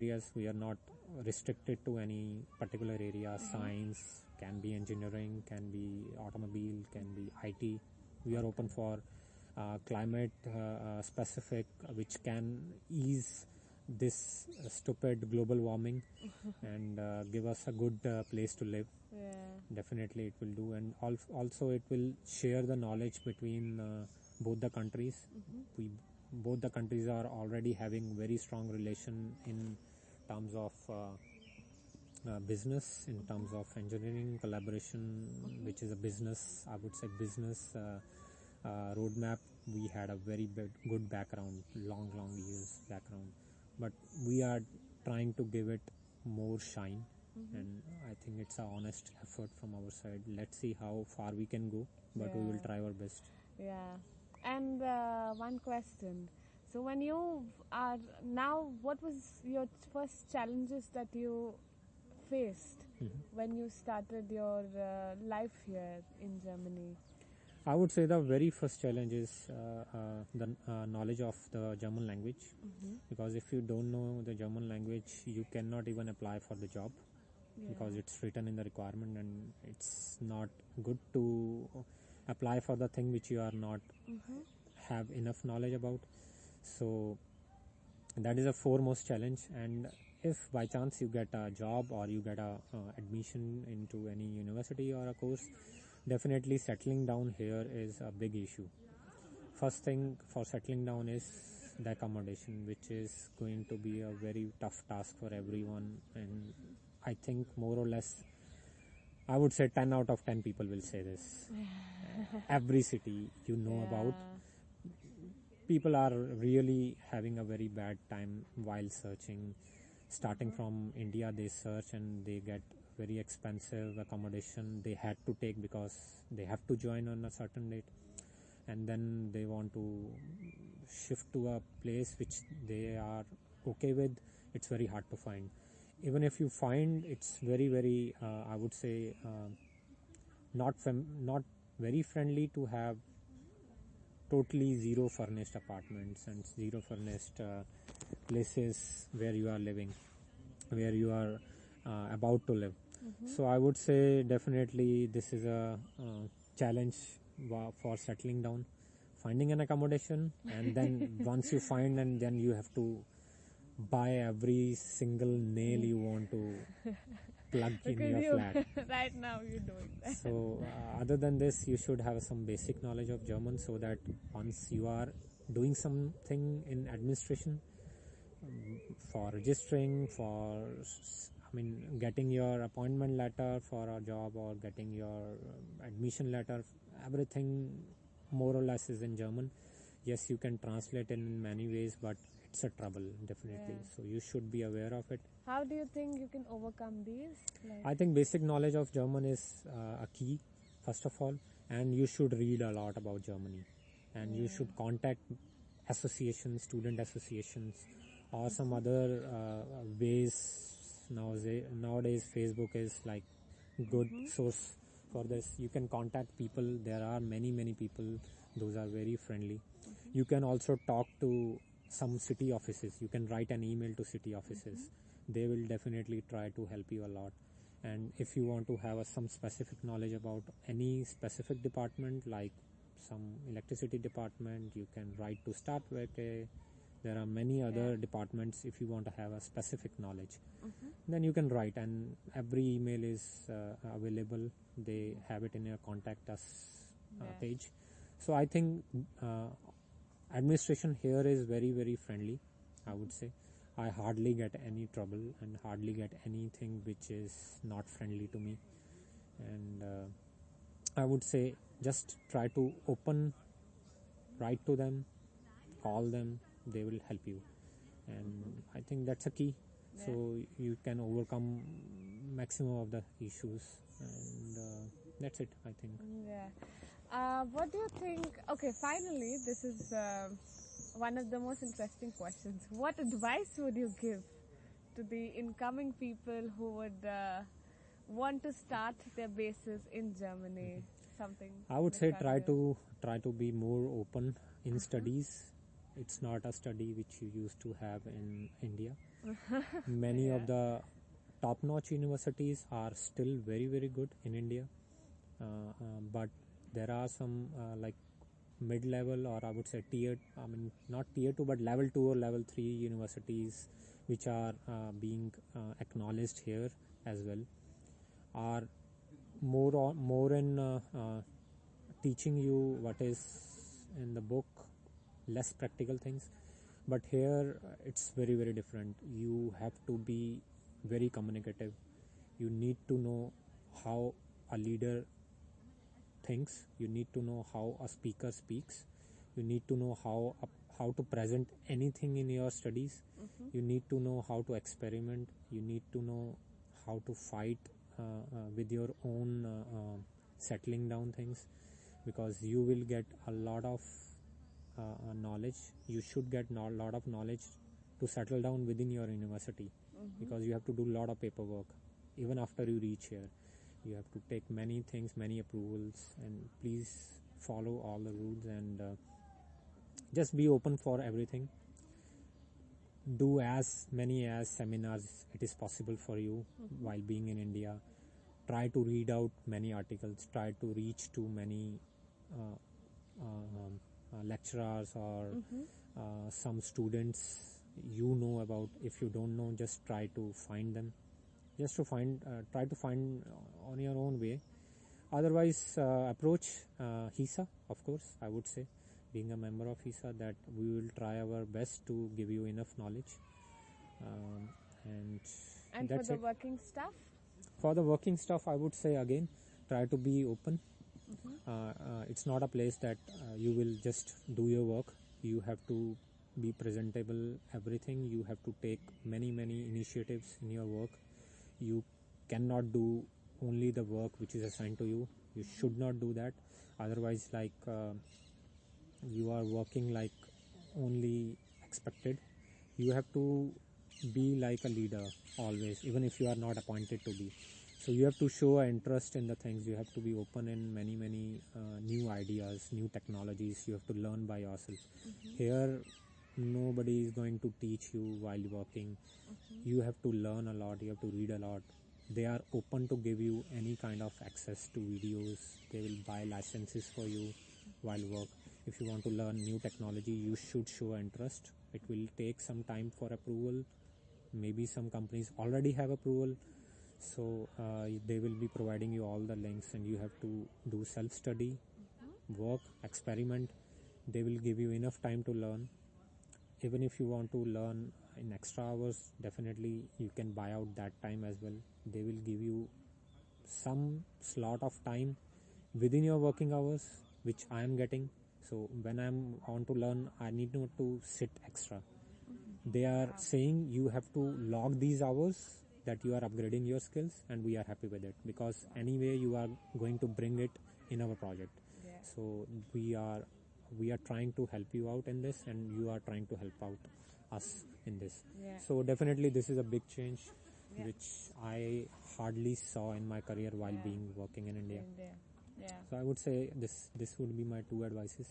areas. We are not restricted to any particular area. Science, can be engineering, can be automobile, can be IT. We are open for climate specific, which can ease this stupid global warming and give us a good place to live. Definitely it will do, and also it will share the knowledge between both the countries. Both the countries are already having very strong relation in terms of business, in terms of engineering collaboration, which is a business, I would say business roadmap. We had a very good background, long years background, but we are trying to give it more shine. And I think it's an honest effort from our side. Let's see how far we can go, but we will try our best. And one question. So when you are now, what was your first challenges that you faced when you started your life here in Germany? I would say the very first challenge is the knowledge of the German language, because if you don't know the German language, you cannot even apply for the job, because it's written in the requirement, and it's not good to apply for the thing which you are not have enough knowledge about. So that is a foremost challenge. And if by chance you get a job or you get a admission into any university or a course, definitely settling down here is a big issue. First thing for settling down is the accommodation, which is going to be a very tough task for everyone. And I think more or less, I would say 10 out of 10 people will say this. Every city you know about, people are really having a very bad time while searching. Starting from India, they search and they get very expensive accommodation they had to take because they have to join on a certain date, and then they want to shift to a place which they are okay with. It's very hard to find. Even if you find, it's very I would say not very friendly to have totally zero furnished apartments and zero furnished places where you are living, where you are about to live. So I would say definitely this is a challenge for settling down, finding an accommodation, and then once you find, and then you have to buy every single nail you want to plug in your flat. Right now you're doing that. So other than this, you should have some basic knowledge of German, so that once you are doing something in administration, for registering, for getting your appointment letter for a job or getting your admission letter, everything more or less is in German. Yes, you can translate it in many ways, but it's a trouble, definitely. So you should be aware of it. How do you think you can overcome these? I think basic knowledge of German is a key, first of all, and you should read a lot about Germany, and you should contact associations, student associations, or some other ways. Nowadays Facebook is like good source for this. You can contact people. There are many people. Those are very friendly. You can also talk to some city offices. You can write an email to city offices. They will definitely try to help you a lot. And if you want to have some specific knowledge about any specific department, like some electricity department, you can write to Stadtwerke. There are many other departments. If you want to have a specific knowledge, then you can write, and every email is available. They have it in your contact us page. So I think administration here is very friendly, I would say. I hardly get any trouble and hardly get anything which is not friendly to me. And I would say just try to write to them, call them, they will help you. And I think that's a key. So you can overcome maximum of the issues, and that's it, I think. What do you think? Okay, finally, this is one of the most interesting questions. What advice would you give to the incoming people who would want to start their bases in Germany? Something I would say try to be more open in studies. It's not a study which you used to have in India. Many Yeah. of the top-notch universities are still very, very good in India, but there are some like mid-level, or I would say not tier 2 but level 2 or level 3 universities which are being acknowledged here as well, are more in teaching you what is in the book, less practical things. But here it's very, very different. You have to be very communicative. You need to know how a leader thinks. You need to know how a speaker speaks. You need to know how to present anything in your studies. You need to know how to experiment. You need to know how to fight with your own settling down things, because you will get a lot of knowledge. You should get a lot of knowledge to settle down within your university, because you have to do a lot of paperwork even after you reach here. You have to take many things, many approvals, and please follow all the rules, and just be open for everything. Do as many as seminars it is possible for you while being in India. Try to read out many articles. Try to reach to many uh, lecturers or some students you know about. If you don't know, just try to find them. Just to find, try to find on your own way. Otherwise, approach HISA, of course, I would say. Being a member of HISA, that we will try our best to give you enough knowledge. And And for that's the it. working staff? For the working stuff, I would say again, try to be open. It's not a place that you will just do your work. You have to be presentable, everything. You have to take many, many initiatives in your work. You cannot do only the work which is assigned to you. You should not do that. Otherwise, like you are working like only expected. You have to be like a leader always, even if you are not appointed to be. So you have to show an interest in the things. You have to be open in many, many new ideas, new technologies. You have to learn by yourself. Here, nobody is going to teach you while working. You have to learn a lot. You have to read a lot. They are open to give you any kind of access to videos. They will buy licenses for you while work. If you want to learn new technology, you should show interest. It will take some time for approval. Maybe some companies already have approval, so they will be providing you all the links, and you have to do self-study, work, experiment. They will give you enough time to learn. Even if you want to learn in extra hours, definitely you can buy out that time as well. They will give you some slot of time within your working hours, which I am getting. So when I want to learn, I need not to sit extra. They are saying you have to log these hours that you are upgrading your skills, and we are happy with it, because anyway you are going to bring it in our project. Yeah. So we are trying to help you out in this, and you are trying to help out us in this. Yeah. So definitely this is a big change, Yeah. which I hardly saw in my career while being working in India. India. Yeah. So I would say this would be my two advices.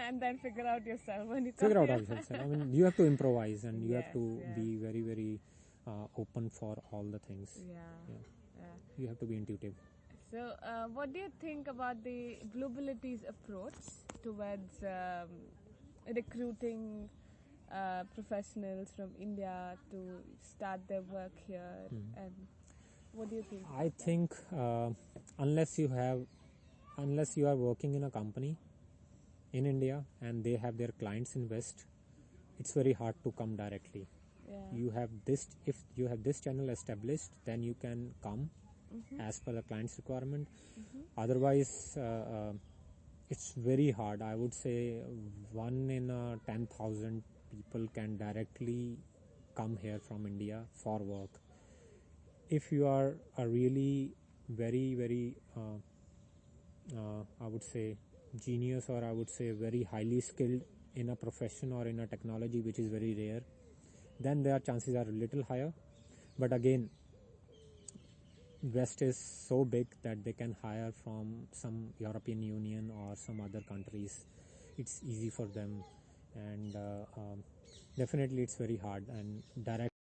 And then figure out yourself when you Figure come out here. yourself. I mean, you have to improvise, and you have Yes, to yes. be very, very open for all the things. Yeah. Yeah. Yeah. You have to be intuitive. So, what do you think about the Bluebility's approach towards recruiting professionals from India to start their work here? And what do you think? I about that? think unless you are working in a company in India and they have their clients in West, it's very hard to come directly. Yeah. You have this. If you have this channel established, then you can come as per the client's requirement. Otherwise, it's very hard. I would say 1 in 10,000 people can directly come here from India for work. If you are a really very, very I would say genius, or I would say very highly skilled in a profession or in a technology which is very rare, then their chances are a little higher. But again, West is so big that they can hire from some European Union or some other countries. It's easy for them, and definitely it's very hard, and direct